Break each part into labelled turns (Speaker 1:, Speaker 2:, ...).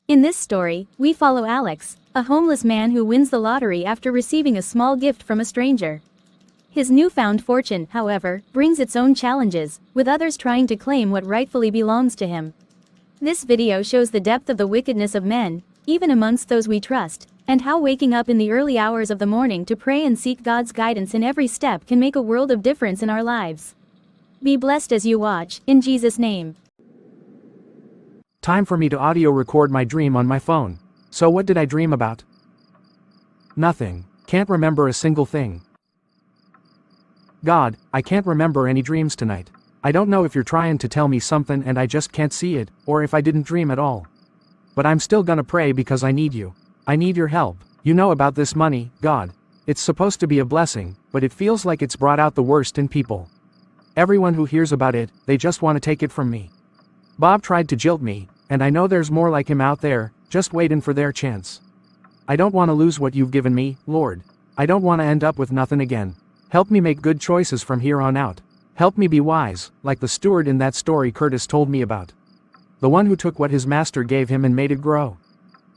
Speaker 1: In this story, we follow Alex, a homeless man who wins the lottery after receiving a small gift from a stranger. His newfound fortune, however, brings its own challenges, with others trying to claim what rightfully belongs to him. This video shows the depth of the wickedness of men, even amongst those we trust, and how waking up in the early hours of the morning to pray and seek God's guidance in every step can make a world of difference in our lives. Be blessed as you watch, in Jesus' name.
Speaker 2: Time for me to audio record my dream on my phone. So what did I dream about? Nothing. Can't remember a single thing. God, I can't remember any dreams tonight. I don't know if you're trying to tell me something and I just can't see it, or if I didn't dream at all. But I'm still gonna pray because I need you. I need your help. You know about this money, God. It's supposed to be a blessing, but it feels like it's brought out the worst in people. Everyone who hears about it, they just want to take it from me. Bob tried to jilt me, and I know there's more like him out there, just waiting for their chance. I don't want to lose what you've given me, Lord. I don't want to end up with nothing again. Help me make good choices from here on out. Help me be wise, like the steward in that story Curtis told me about. The one who took what his master gave him and made it grow.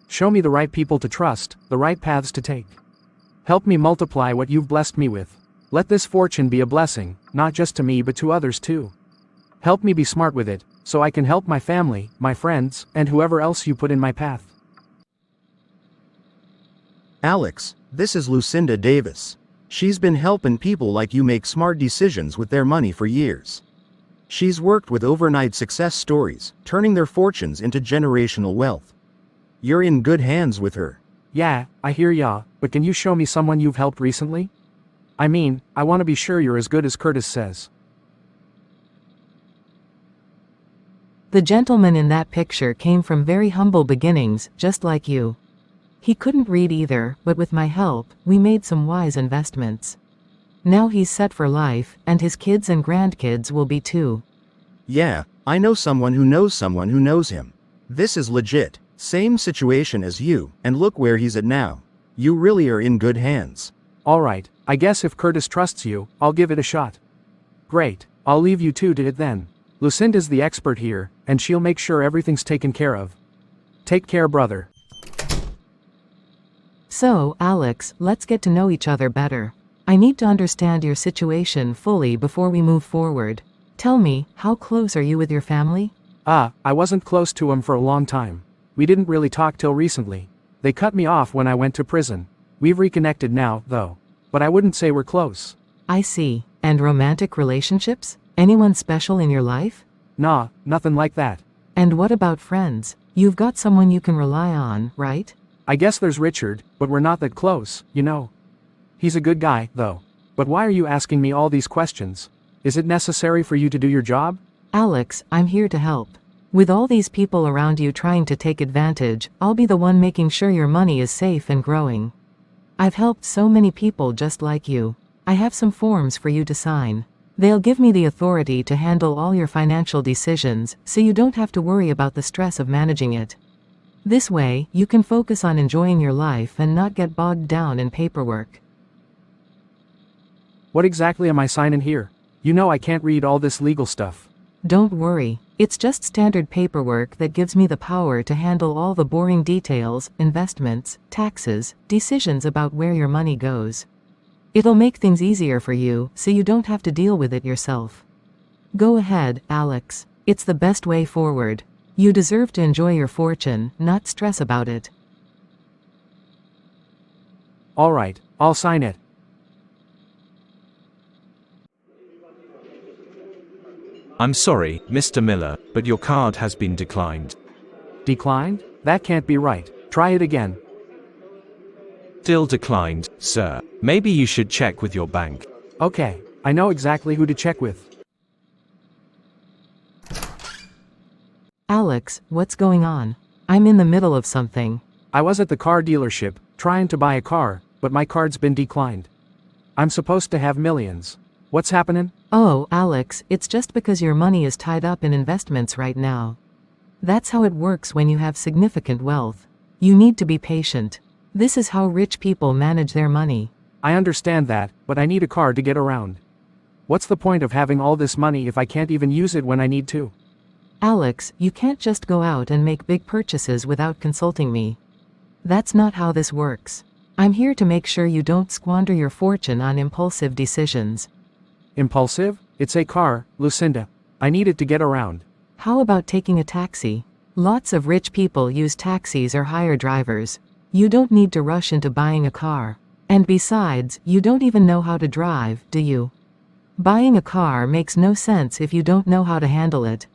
Speaker 2: Show me the right people to trust, the right paths to take. Help me multiply what you've blessed me with. Let this fortune be a blessing, not just to me but to others too. Help me be smart with it, so I can help my family, my friends, and whoever else you put in my path.
Speaker 3: Alex, this is Lucinda Davis. She's been helping people like you make smart decisions with their money for years. She's worked with overnight success stories, turning their fortunes into generational wealth. You're in good hands with her.
Speaker 2: Yeah, I hear ya, but can you show me someone you've helped recently? I mean, I want to be sure you're as good as Curtis says.
Speaker 4: The gentleman in that picture came from very humble beginnings, just like you. He couldn't read either, but with my help, we made some wise investments. Now he's set for life, and his kids and grandkids will be too.
Speaker 3: Yeah, I know someone who knows him. This is legit. Same situation as you, and look where he's at now. You really are in good hands.
Speaker 2: Alright, I guess if Curtis trusts you, I'll give it a shot. Great, I'll leave you two to it then. Lucinda's the expert here, and she'll make sure everything's taken care of. Take care, brother.
Speaker 4: So, Alex, let's get to know each other better. I need to understand your situation fully before we move forward. Tell me, how close are you with your family?
Speaker 2: I wasn't close to him for a long time. We didn't really talk till recently. They cut me off when I went to prison. We've reconnected now, though. But I wouldn't say we're close.
Speaker 4: I see. And romantic relationships? Anyone special in your life?
Speaker 2: Nah, nothing like that.
Speaker 4: And what about friends? You've got someone you can rely on, right?
Speaker 2: I guess there's Richard, but we're not that close, you know. He's a good guy, though. But why are you asking me all these questions? Is it necessary for you to do your job?
Speaker 4: Alex, I'm here to help. With all these people around you trying to take advantage, I'll be the one making sure your money is safe and growing. I've helped so many people just like you. I have some forms for you to sign. They'll give me the authority to handle all your financial decisions, so you don't have to worry about the stress of managing it. This way, you can focus on enjoying your life and not get bogged down in paperwork.
Speaker 2: What exactly am I signing here? You know I can't read all this legal stuff.
Speaker 4: Don't worry, it's just standard paperwork that gives me the power to handle all the boring details, investments, taxes, decisions about where your money goes. It'll make things easier for you, so you don't have to deal with it yourself. Go ahead, Alex. It's the best way forward. You deserve to enjoy your fortune, not stress about it.
Speaker 2: Alright, I'll sign it.
Speaker 5: I'm sorry, Mr. Miller, but your card has been declined.
Speaker 2: Declined? That can't be right. Try it again.
Speaker 5: Still declined, sir. Maybe you should check with your bank.
Speaker 2: Okay, I know exactly who to check with.
Speaker 4: Alex, what's going on? I'm in the middle of something.
Speaker 2: I was at the car dealership, trying to buy a car, but my card's been declined. I'm supposed to have millions. What's happening?
Speaker 4: Oh, Alex, it's just because your money is tied up in investments right now. That's how it works when you have significant wealth. You need to be patient. This is how rich people manage their money.
Speaker 2: I understand that, but I need a car to get around. What's the point of having all this money if I can't even use it when I need to?
Speaker 4: Alex, you can't just go out and make big purchases without consulting me. That's not how this works. I'm here to make sure you don't squander your fortune on impulsive decisions.
Speaker 2: Impulsive? It's a car, Lucinda. I need it to get around.
Speaker 4: How about taking a taxi? Lots of rich people use taxis or hire drivers. You don't need to rush into buying a car. And besides, you don't even know how to drive, do you? Buying a car makes no sense if you don't know how to handle it.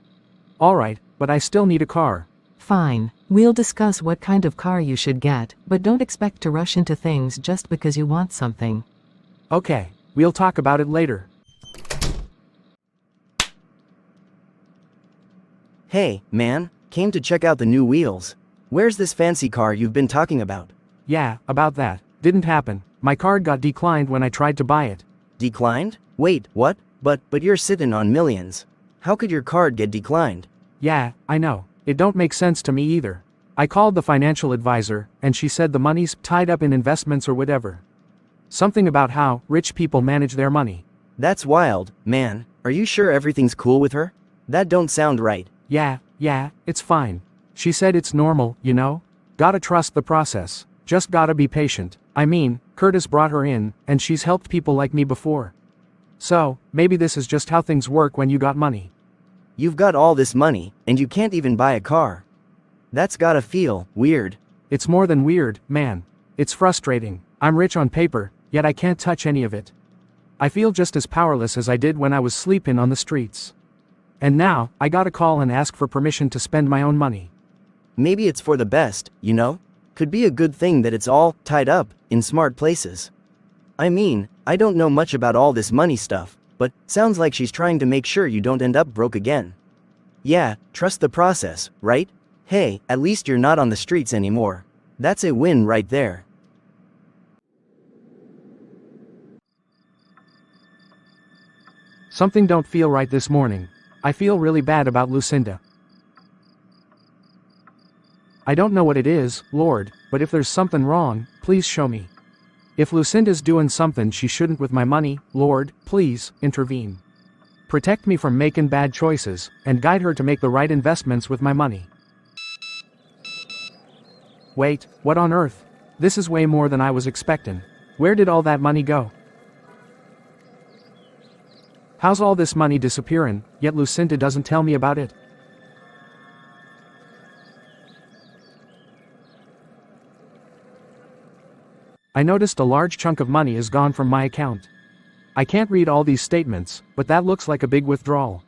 Speaker 2: Alright, but I still need a car.
Speaker 4: Fine. We'll discuss what kind of car you should get, but don't expect to rush into things just because you want something.
Speaker 2: Okay, we'll talk about it later.
Speaker 6: Hey, man, came to check out the new wheels. Where's this fancy car you've been talking about?
Speaker 2: Yeah, about that. Didn't happen. My card got declined when I tried to buy it.
Speaker 6: Declined? Wait, what? But you're sitting on millions. How could your card get declined?
Speaker 2: Yeah, I know. It don't make sense to me either. I called the financial advisor, and she said the money's tied up in investments or whatever. Something about how rich people manage their money.
Speaker 6: That's wild, man. Are you sure everything's cool with her? That don't sound right.
Speaker 2: Yeah, it's fine. She said it's normal, you know? Gotta trust the process. Just gotta be patient. I mean, Curtis brought her in, and she's helped people like me before. So, maybe this is just how things work when you got money.
Speaker 6: You've got all this money, and you can't even buy a car. That's gotta feel weird.
Speaker 2: It's more than weird, man. It's frustrating. I'm rich on paper, yet I can't touch any of it. I feel just as powerless as I did when I was sleeping on the streets. And now, I gotta call and ask for permission to spend my own money.
Speaker 6: Maybe it's for the best, you know? Could be a good thing that it's all tied up in smart places. I mean, I don't know much about all this money stuff, but sounds like she's trying to make sure you don't end up broke again. Yeah, trust the process, right? Hey, at least you're not on the streets anymore. That's a win right there.
Speaker 2: Something don't feel right this morning. I feel really bad about Lucinda. I don't know what it is, Lord, but if there's something wrong, please show me. If Lucinda's doing something she shouldn't with my money, Lord, please, intervene. Protect me from making bad choices, and guide her to make the right investments with my money. Wait, what on earth? This is way more than I was expecting. Where did all that money go? How's all this money disappearing, yet Lucinda doesn't tell me about it? I noticed a large chunk of money is gone from my account. I can't read all these statements, but that looks like a big withdrawal.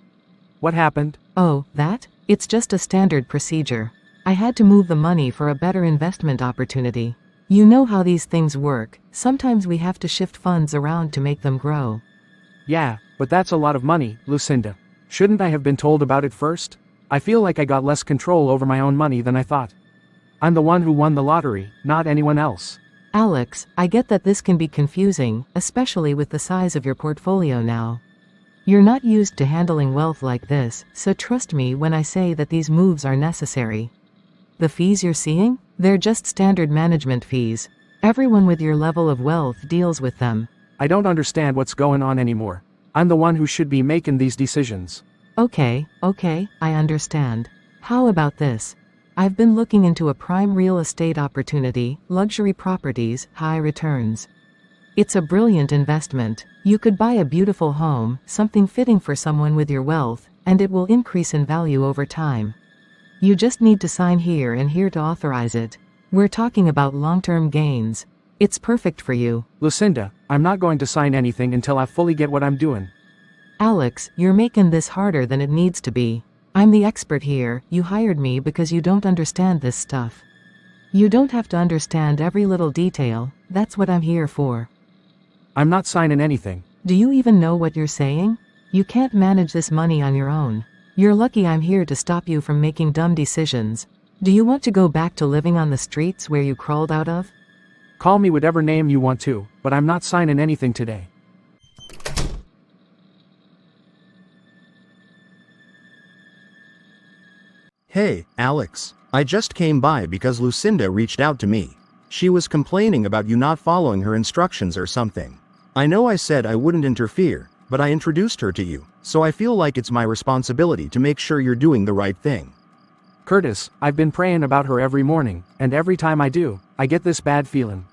Speaker 2: What happened?
Speaker 4: Oh, that? It's just a standard procedure. I had to move the money for a better investment opportunity. You know how these things work. Sometimes we have to shift funds around to make them grow.
Speaker 2: Yeah, but that's a lot of money, Lucinda. Shouldn't I have been told about it first? I feel like I got less control over my own money than I thought. I'm the one who won the lottery, not anyone else.
Speaker 4: Alex, I get that this can be confusing, especially with the size of your portfolio now. You're not used to handling wealth like this, so trust me when I say that these moves are necessary. The fees you're seeing? They're just standard management fees. Everyone with your level of wealth deals with them.
Speaker 2: I don't understand what's going on anymore. I'm the one who should be making these decisions.
Speaker 4: Okay, I understand. How about this? I've been looking into a prime real estate opportunity, luxury properties, high returns. It's a brilliant investment. You could buy a beautiful home, something fitting for someone with your wealth, and it will increase in value over time. You just need to sign here and here to authorize it. We're talking about long-term gains. It's perfect for you.
Speaker 2: Lucinda, I'm not going to sign anything until I fully get what I'm doing.
Speaker 4: Alex, you're making this harder than it needs to be. I'm the expert here. You hired me because you don't understand this stuff. You don't have to understand every little detail. That's what I'm here for.
Speaker 2: I'm not signing anything.
Speaker 4: Do you even know what you're saying? You can't manage this money on your own. You're lucky I'm here to stop you from making dumb decisions. Do you want to go back to living on the streets where you crawled out of?
Speaker 2: Call me whatever name you want to, but I'm not signing anything today.
Speaker 3: Hey, Alex. I just came by because Lucinda reached out to me. She was complaining about you not following her instructions or something. I know I said I wouldn't interfere, but I introduced her to you, so I feel like it's my responsibility to make sure you're doing the right thing.
Speaker 2: Curtis, I've been praying about her every morning, and every time I do, I get this bad feeling.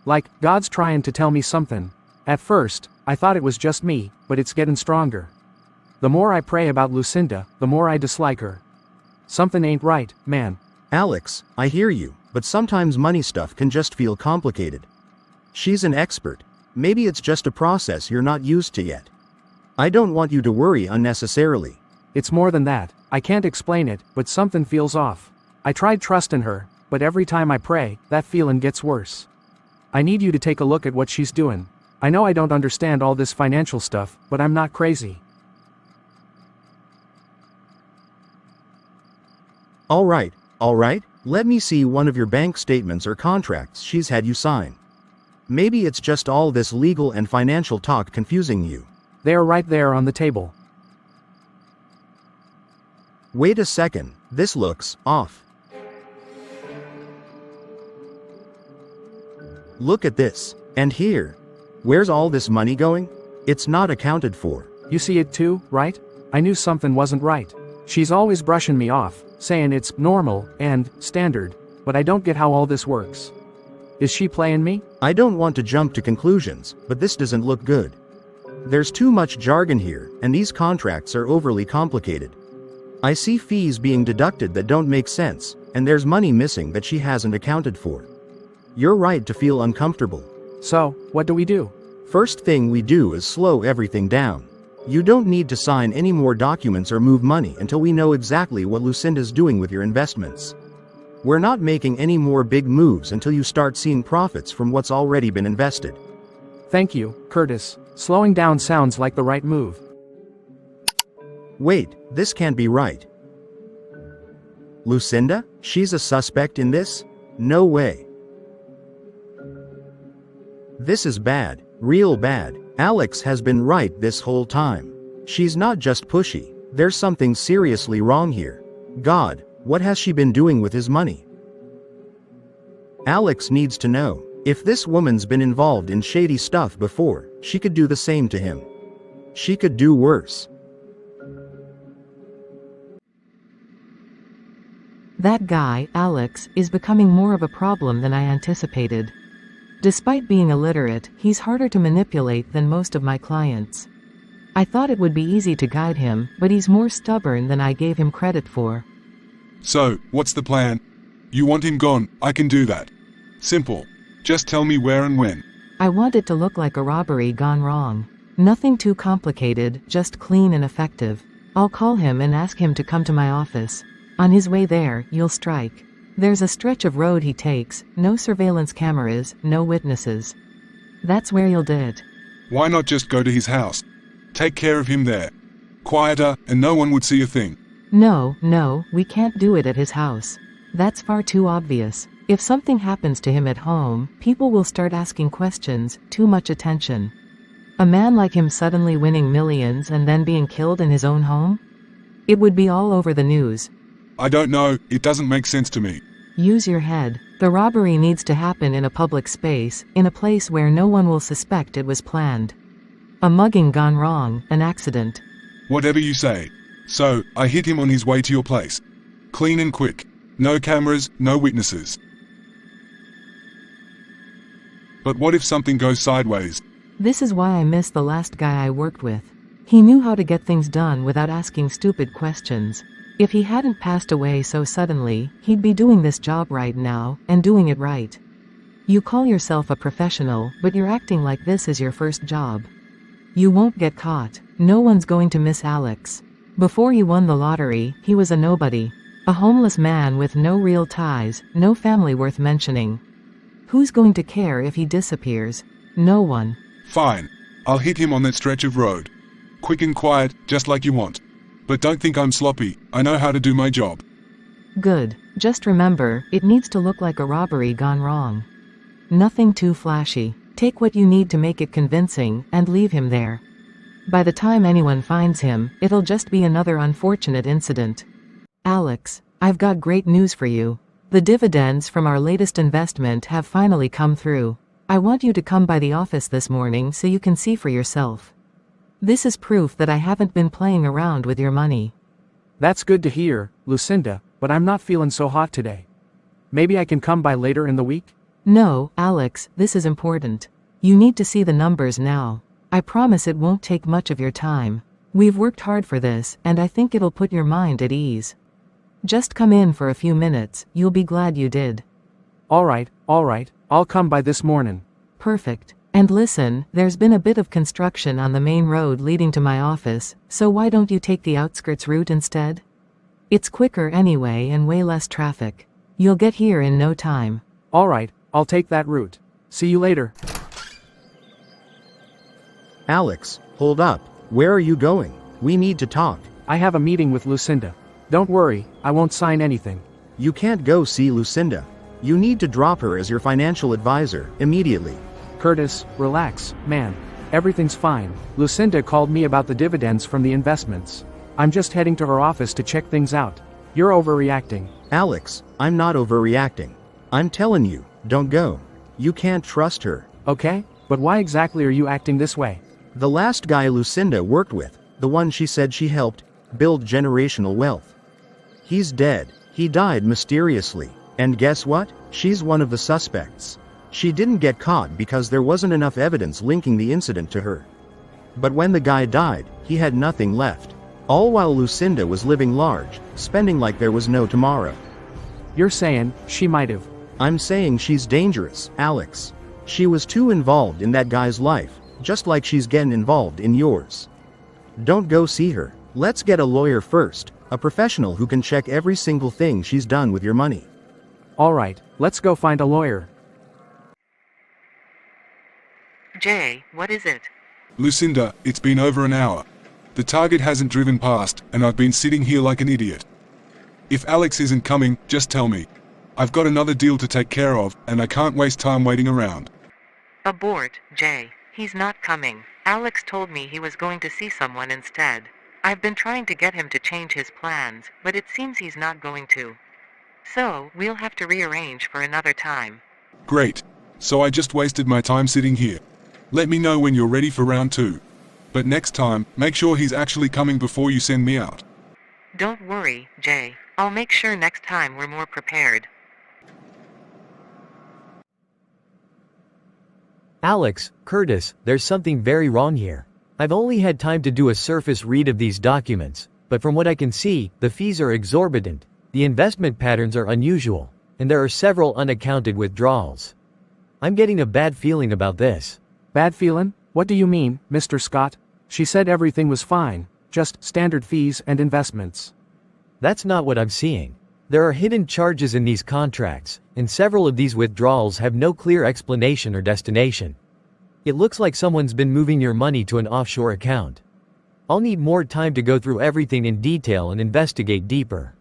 Speaker 2: Like, God's trying to tell me something. At first, I thought it was just me, but it's getting stronger. The more I pray about Lucinda, the more I dislike her. Something ain't right, man.
Speaker 3: Alex, I hear you, but sometimes money stuff can just feel complicated. She's an expert. Maybe it's just a process you're not used to yet. I don't want you to worry unnecessarily.
Speaker 2: It's more than that. I can't explain it, but something feels off. I tried trusting her, but every time I pray, that feeling gets worse. I need you to take a look at what she's doing. I know I don't understand all this financial stuff, but I'm not crazy.
Speaker 3: Alright, let me see one of your bank statements or contracts she's had you sign. Maybe it's just all this legal and financial talk confusing you.
Speaker 2: They're right there on the table.
Speaker 3: Wait a second, this looks off. Look at this, and here. Where's all this money going? It's not accounted for.
Speaker 2: You see it too, right? I knew something wasn't right. She's always brushing me off, saying it's normal and standard, but I don't get how all this works. Is she playing me?
Speaker 3: I don't want to jump to conclusions, but this doesn't look good. There's too much jargon here, and these contracts are overly complicated. I see fees being deducted that don't make sense, and there's money missing that she hasn't accounted for. You're right to feel uncomfortable.
Speaker 2: So, what do we do?
Speaker 3: First thing we do is slow everything down. You don't need to sign any more documents or move money until we know exactly what Lucinda's doing with your investments. We're not making any more big moves until you start seeing profits from what's already been invested.
Speaker 2: Thank you, Curtis. Slowing down sounds like the right move.
Speaker 3: Wait, this can't be right. Lucinda? She's a suspect in this? No way. This is bad, real bad. Alex has been right this whole time. She's not just pushy. There's something seriously wrong here. God, what has she been doing with his money? Alex needs to know. If this woman's been involved in shady stuff before, she could do the same to him. She could do worse.
Speaker 4: That guy, Alex, is becoming more of a problem than I anticipated. Despite being illiterate, he's harder to manipulate than most of my clients. I thought it would be easy to guide him, but he's more stubborn than I gave him credit for.
Speaker 7: So, what's the plan? You want him gone, I can do that. Simple. Just tell me where and when.
Speaker 4: I want it to look like a robbery gone wrong. Nothing too complicated, just clean and effective. I'll call him and ask him to come to my office. On his way there, you'll strike. There's a stretch of road he takes, no surveillance cameras, no witnesses. That's where you'll do it.
Speaker 7: Why not just go to his house? Take care of him there. Quieter, and no one would see a thing.
Speaker 4: No, we can't do it at his house. That's far too obvious. If something happens to him at home, people will start asking questions, too much attention. A man like him suddenly winning millions and then being killed in his own home? It would be all over the news.
Speaker 7: I don't know, it doesn't make sense to me.
Speaker 4: Use your head. The robbery needs to happen in a public space, in a place where no one will suspect it was planned. A mugging gone wrong, an accident.
Speaker 7: Whatever you say. So, I hit him on his way to your place. Clean and quick. No cameras, no witnesses. But what if something goes sideways?
Speaker 4: This is why I miss the last guy I worked with. He knew how to get things done without asking stupid questions. If he hadn't passed away so suddenly, he'd be doing this job right now, and doing it right. You call yourself a professional, but you're acting like this is your first job. You won't get caught. No one's going to miss Alex. Before he won the lottery, he was a nobody. A homeless man with no real ties, no family worth mentioning. Who's going to care if he disappears? No one.
Speaker 7: Fine. I'll hit him on that stretch of road. Quick and quiet, just like you want. But don't think I'm sloppy, I know how to do my job.
Speaker 4: Good. Just remember, it needs to look like a robbery gone wrong. Nothing too flashy. Take what you need to make it convincing, and leave him there. By the time anyone finds him, it'll just be another unfortunate incident. Alex, I've got great news for you. The dividends from our latest investment have finally come through. I want you to come by the office this morning so you can see for yourself. This is proof that I haven't been playing around with your money.
Speaker 2: That's good to hear, Lucinda, but I'm not feeling so hot today. Maybe I can come by later in the week?
Speaker 4: No, Alex, this is important. You need to see the numbers now. I promise it won't take much of your time. We've worked hard for this, and I think it'll put your mind at ease. Just come in for a few minutes, you'll be glad you did.
Speaker 2: Alright, I'll come by this morning.
Speaker 4: Perfect. And listen, there's been a bit of construction on the main road leading to my office, so why don't you take the outskirts route instead? It's quicker anyway and way less traffic. You'll get here in no time.
Speaker 2: Alright, I'll take that route. See you later.
Speaker 3: Alex, hold up. Where are you going? We need to talk.
Speaker 2: I have a meeting with Lucinda. Don't worry, I won't sign anything.
Speaker 3: You can't go see Lucinda. You need to drop her as your financial advisor, immediately.
Speaker 2: Curtis, relax, man. Everything's fine. Lucinda called me about the dividends from the investments. I'm just heading to her office to check things out. You're overreacting.
Speaker 3: Alex, I'm not overreacting. I'm telling you, don't go. You can't trust her.
Speaker 2: Okay, but why exactly are you acting this way?
Speaker 3: The last guy Lucinda worked with, the one she said she helped, build generational wealth. He's dead. He died mysteriously. And guess what? She's one of the suspects. She didn't get caught because there wasn't enough evidence linking the incident to her. But when the guy died, he had nothing left. All while Lucinda was living large, spending like there was no tomorrow.
Speaker 2: You're saying, she might have.
Speaker 3: I'm saying she's dangerous, Alex. She was too involved in that guy's life, just like she's getting involved in yours. Don't go see her. Let's get a lawyer first, a professional who can check every single thing she's done with your money.
Speaker 2: Alright, let's go find a lawyer.
Speaker 4: Jay, what is it?
Speaker 7: Lucinda, it's been over an hour. The target hasn't driven past, and I've been sitting here like an idiot. If Alex isn't coming, just tell me. I've got another deal to take care of, and I can't waste time waiting around.
Speaker 4: Abort, Jay. He's not coming. Alex told me he was going to see someone instead. I've been trying to get him to change his plans, but it seems he's not going to. So, we'll have to rearrange for another time.
Speaker 7: Great. So I just wasted my time sitting here. Let me know when you're ready for round 2. But next time, make sure he's actually coming before you send me out.
Speaker 4: Don't worry, Jay. I'll make sure next time we're more prepared.
Speaker 8: Alex, Curtis, there's something very wrong here. I've only had time to do a surface read of these documents, but from what I can see, the fees are exorbitant, the investment patterns are unusual, and there are several unaccounted withdrawals. I'm getting a bad feeling about this.
Speaker 2: Bad feeling? What do you mean, Mr. Scott? She said everything was fine, just standard fees and investments.
Speaker 8: That's not what I'm seeing. There are hidden charges in these contracts, and several of these withdrawals have no clear explanation or destination. It looks like someone's been moving your money to an offshore account. I'll need more time to go through everything in detail and investigate deeper.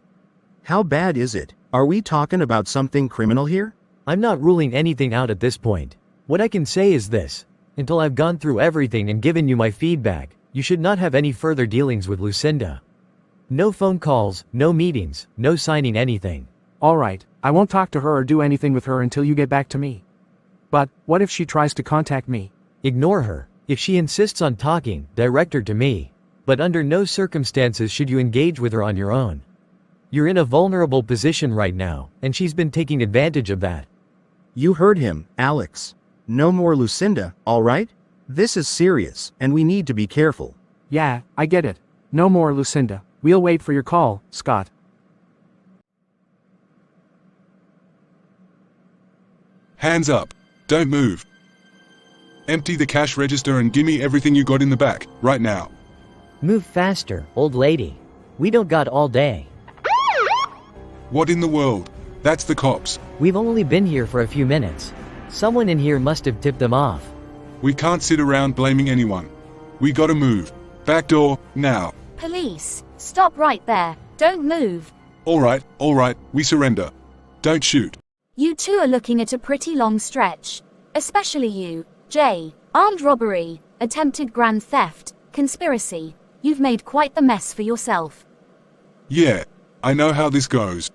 Speaker 3: How bad is it? Are we talking about something criminal here?
Speaker 8: I'm not ruling anything out at this point. What I can say is this. Until I've gone through everything and given you my feedback, you should not have any further dealings with Lucinda. No phone calls, no meetings, no signing anything.
Speaker 2: Alright, I won't talk to her or do anything with her until you get back to me. But, what if she tries to contact me?
Speaker 8: Ignore her. If she insists on talking, direct her to me. But under no circumstances should you engage with her on your own. You're in a vulnerable position right now, and she's been taking advantage of that.
Speaker 3: You heard him, Alex. No more Lucinda, alright? This is serious, and we need to be careful.
Speaker 2: Yeah, I get it. No more Lucinda. We'll wait for your call, Scott.
Speaker 7: Hands up. Don't move. Empty the cash register and gimme everything you got in the back, right now.
Speaker 9: Move faster, old lady. We don't got all day.
Speaker 7: What in the world? That's the cops.
Speaker 9: We've only been here for a few minutes. Someone in here must have tipped them off.
Speaker 7: We can't sit around blaming anyone. We gotta move. Back door, now.
Speaker 1: Police, stop right there. Don't move.
Speaker 7: Alright, we surrender. Don't shoot.
Speaker 1: You two are looking at a pretty long stretch. Especially you, Jay. Armed robbery, attempted grand theft, conspiracy. You've made quite the mess for yourself.
Speaker 7: Yeah, I know how this goes.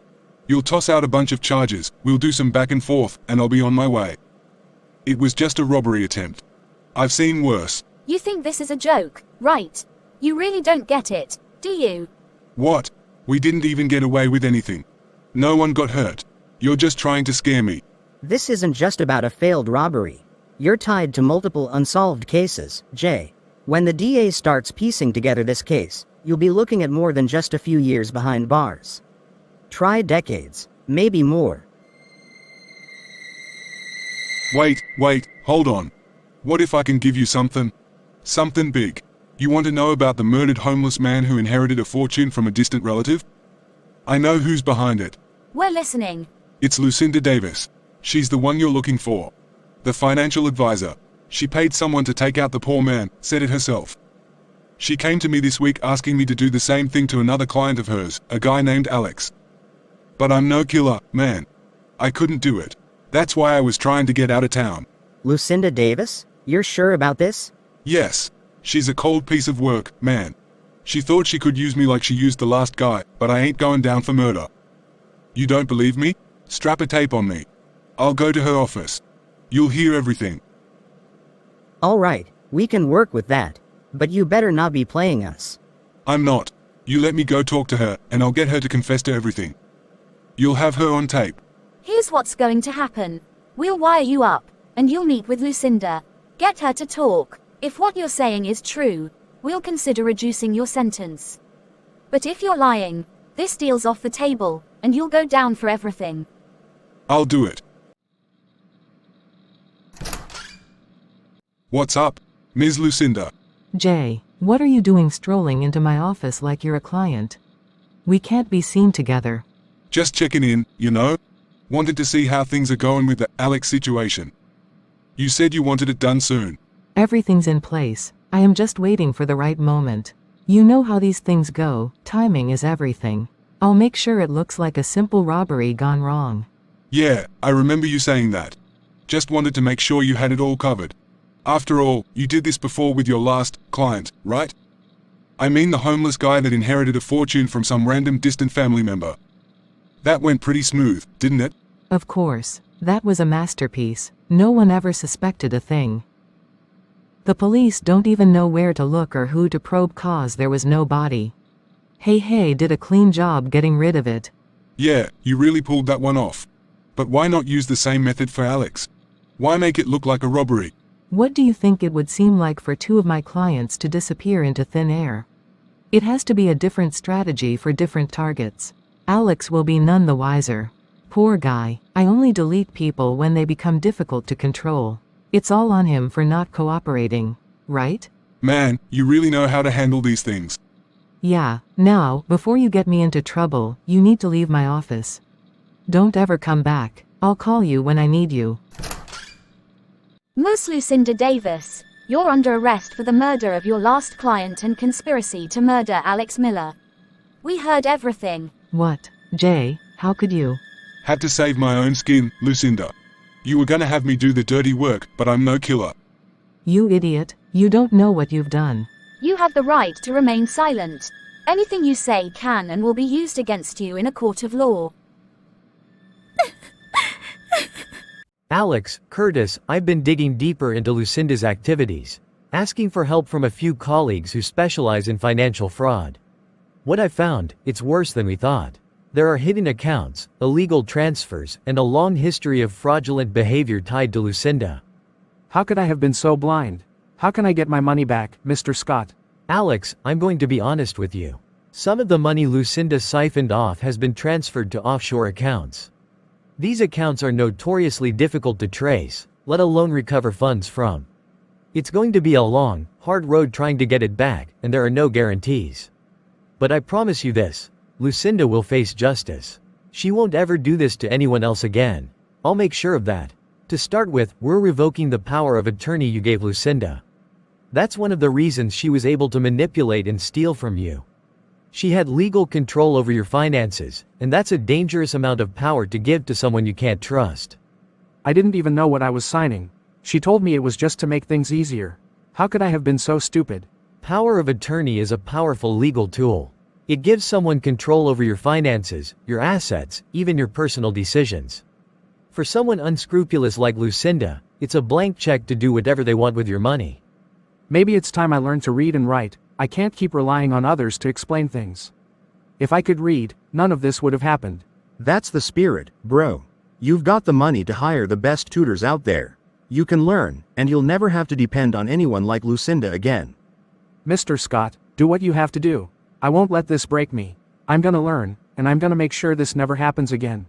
Speaker 7: You'll toss out a bunch of charges, we'll do some back and forth, and I'll be on my way. It was just a robbery attempt. I've seen worse.
Speaker 1: You think this is a joke, right? You really don't get it, do you?
Speaker 7: What? We didn't even get away with anything. No one got hurt. You're just trying to scare me.
Speaker 10: This isn't just about a failed robbery. You're tied to multiple unsolved cases, Jay. When the DA starts piecing together this case, you'll be looking at more than just a few years behind bars. Try decades, maybe more.
Speaker 7: Wait, hold on. What if I can give you something? Something big. You want to know about the murdered homeless man who inherited a fortune from a distant relative? I know who's behind it.
Speaker 1: We're listening.
Speaker 7: It's Lucinda Davis. She's the one you're looking for. The financial advisor. She paid someone to take out the poor man, said it herself. She came to me this week asking me to do the same thing to another client of hers, a guy named Alex. But I'm no killer, man. I couldn't do it. That's why I was trying to get out of town.
Speaker 10: Lucinda Davis? You're sure about this?
Speaker 7: Yes. She's a cold piece of work, man. She thought she could use me like she used the last guy, but I ain't going down for murder. You don't believe me? Strap a tape on me. I'll go to her office. You'll hear everything.
Speaker 10: Alright, we can work with that. But you better not be playing us.
Speaker 7: I'm not. You let me go talk to her, and I'll get her to confess to everything. You'll have her on tape.
Speaker 1: Here's what's going to happen. We'll wire you up, and you'll meet with Lucinda. Get her to talk. If what you're saying is true, we'll consider reducing your sentence. But if you're lying, this deal's off the table, and you'll go down for everything.
Speaker 7: I'll do it. What's up, Ms. Lucinda?
Speaker 4: Jay, what are you doing strolling into my office like you're a client? We can't be seen together.
Speaker 7: Just checking in, you know? Wanted to see how things are going with the Alex situation. You said you wanted it done soon.
Speaker 4: Everything's in place. I am just waiting for the right moment. You know how these things go, timing is everything. I'll make sure it looks like a simple robbery gone wrong.
Speaker 7: Yeah, I remember you saying that. Just wanted to make sure you had it all covered. After all, you did this before with your last client, right? I mean the homeless guy that inherited a fortune from some random distant family member. That went pretty smooth, didn't it?
Speaker 4: Of course. That was a masterpiece. No one ever suspected a thing. The police don't even know where to look or who to probe cause there was no body. Hey, did a clean job getting rid of it.
Speaker 7: Yeah, you really pulled that one off. But why not use the same method for Alex? Why make it look like a robbery?
Speaker 4: What do you think it would seem like for two of my clients to disappear into thin air? It has to be a different strategy for different targets. Alex will be none the wiser. Poor guy. I only delete people when they become difficult to control. It's all on him for not cooperating, right?
Speaker 7: Man, you really know how to handle these things.
Speaker 4: Yeah, now, before you get me into trouble, you need to leave my office. Don't ever come back. I'll call you when I need you.
Speaker 1: Miss Lucinda Davis, you're under arrest for the murder of your last client and conspiracy to murder Alex Miller. We heard everything.
Speaker 4: What? Jay, how could you?
Speaker 7: Had to save my own skin, Lucinda. You were gonna have me do the dirty work, but I'm no killer.
Speaker 4: You idiot, you don't know what you've done.
Speaker 1: You have the right to remain silent. Anything you say can and will be used against you in a court of law.
Speaker 8: Alex, Curtis, I've been digging deeper into Lucinda's activities, asking for help from a few colleagues who specialize in financial fraud. What I found, it's worse than we thought. There are hidden accounts, illegal transfers, and a long history of fraudulent behavior tied to Lucinda.
Speaker 2: How could I have been so blind? How can I get my money back, Mr. Scott?
Speaker 8: Alex, I'm going to be honest with you. Some of the money Lucinda siphoned off has been transferred to offshore accounts. These accounts are notoriously difficult to trace, let alone recover funds from. It's going to be a long, hard road trying to get it back, and there are no guarantees. But I promise you this, Lucinda will face justice. She won't ever do this to anyone else again. I'll make sure of that. To start with, we're revoking the power of attorney you gave Lucinda. That's one of the reasons she was able to manipulate and steal from you. She had legal control over your finances, and that's a dangerous amount of power to give to someone you can't trust.
Speaker 2: I didn't even know what I was signing. She told me it was just to make things easier. How could I have been so stupid?
Speaker 8: Power of attorney is a powerful legal tool. It gives someone control over your finances, your assets, even your personal decisions. For someone unscrupulous like Lucinda, it's a blank check to do whatever they want with your money.
Speaker 2: Maybe it's time I learned to read and write. I can't keep relying on others to explain things. If I could read, none of this would have happened.
Speaker 3: That's the spirit, bro. You've got the money to hire the best tutors out there. You can learn, and you'll never have to depend on anyone like Lucinda again.
Speaker 2: Mr. Scott, do what you have to do. I won't let this break me. I'm gonna learn, and I'm gonna make sure this never happens again.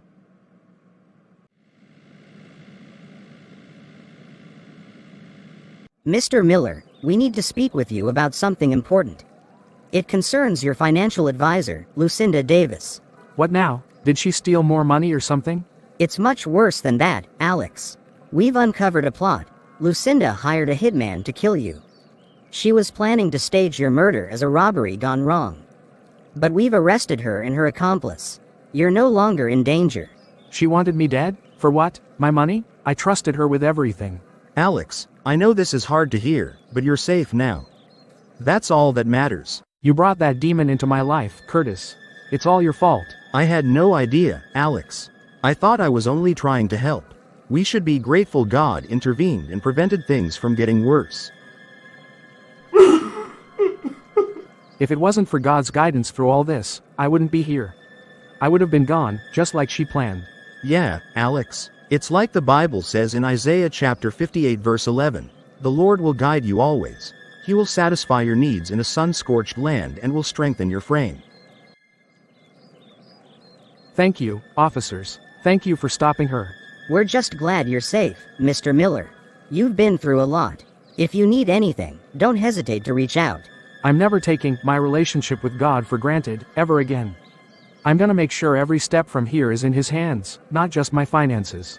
Speaker 10: Mr. Miller, we need to speak with you about something important. It concerns your financial advisor, Lucinda Davis.
Speaker 2: What now? Did she steal more money or something?
Speaker 10: It's much worse than that, Alex. We've uncovered a plot. Lucinda hired a hitman to kill you. She was planning to stage your murder as a robbery gone wrong. But we've arrested her and her accomplice. You're no longer in danger.
Speaker 2: She wanted me dead? For what? My money? I trusted her with everything.
Speaker 3: Alex, I know this is hard to hear, but you're safe now. That's all that matters.
Speaker 2: You brought that demon into my life, Curtis. It's all your fault.
Speaker 3: I had no idea, Alex. I thought I was only trying to help. We should be grateful God intervened and prevented things from getting worse.
Speaker 2: If it wasn't for God's guidance through all this, I wouldn't be here. I would have been gone, just like she planned.
Speaker 3: Yeah, Alex. It's like the Bible says in Isaiah chapter 58 verse 11. The Lord will guide you always. He will satisfy your needs in a sun-scorched land and will strengthen your frame.
Speaker 2: Thank you, officers. Thank you for stopping her.
Speaker 10: We're just glad you're safe, Mr. Miller. You've been through a lot. If you need anything, don't hesitate to reach out.
Speaker 2: I'm never taking my relationship with God for granted, ever again. I'm gonna make sure every step from here is in His hands, not just my finances.